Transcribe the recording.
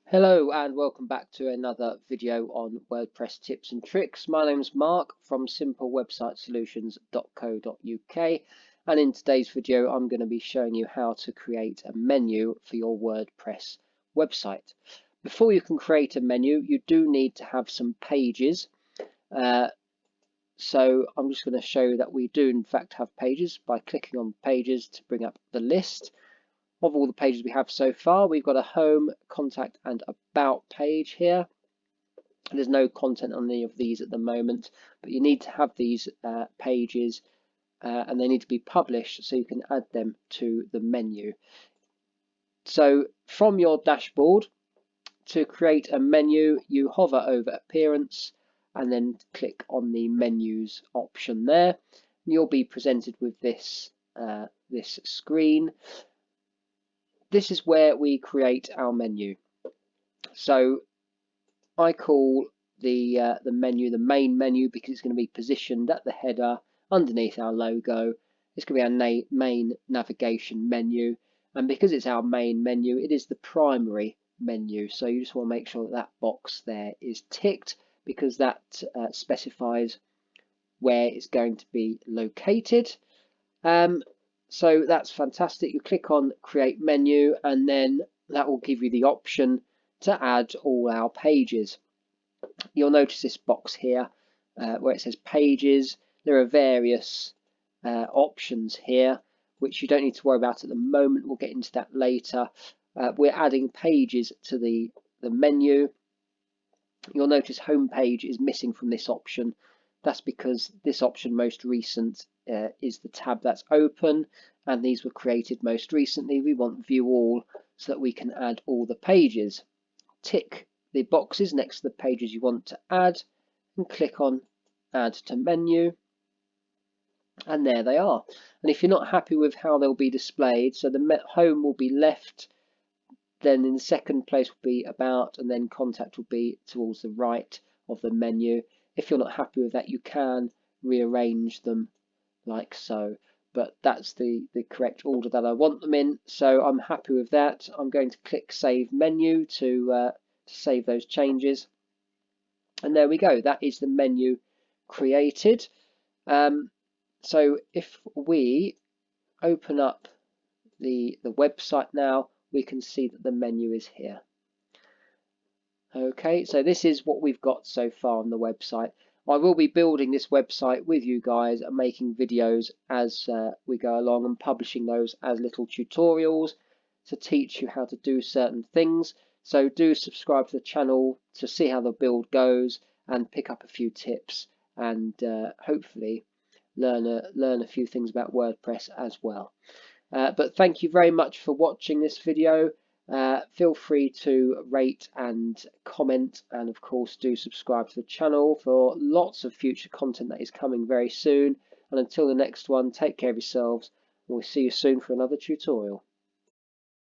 Hello and welcome back to another video on WordPress tips and tricks. My name's Mark from simplewebsitesolutions.co.uk, and in today's video I'm going to be showing you how to create a menu for your WordPress website. Before you can create a menu, you do need to have some pages. So I'm just going to show you that we do in fact have pages by clicking on pages to bring up the list of all the pages we have so far. We've got a home, contact and about page here. There's no content on any of these at the moment, but you need to have these pages and they need to be published so you can add them to the menu. So from your dashboard, to create a menu, you hover over appearance and then click on the menus option there. And you'll be presented with this screen. This is where we create our menu. So I call the menu the main menu because it's going to be positioned at the header underneath our logo. It's going to be our main navigation menu, and because it's our main menu, it is the primary menu. So you just want to make sure that that box there is ticked because that specifies where it's going to be located. So that's fantastic. You click on create menu and then that will give you the option to add all our pages. You'll notice this box here where it says pages. There are various options here which you don't need to worry about at the moment. We'll get into that later. We're adding pages to the menu. You'll notice home page is missing from this option. That's because this option, most recent, is the tab that's open, and these were created most recently. We want view all so that we can add all the pages. Tick the boxes next to the pages you want to add and click on add to menu, and there they are. And if you're not happy with how they'll be displayed, so the home will be left, then in the second place will be about, and then contact will be towards the right of the menu. If you're not happy with that, you can rearrange them like so, but that's the correct order that I want them in, so I'm happy with that. I'm going to click save menu to save those changes, and there we go. That is the menu created. So if we open up the website now, we can see that the menu is here. Okay, so this is what we've got so far on the website. I will be building this website with you guys and making videos as we go along and publishing those as little tutorials to teach you how to do certain things. So do subscribe to the channel to see how the build goes and pick up a few tips and hopefully learn a few things about WordPress as well. But thank you very much for watching this video. Feel free to rate and comment, and of course do subscribe to the channel for lots of future content that is coming very soon. And until the next one, take care of yourselves, and we'll see you soon for another tutorial.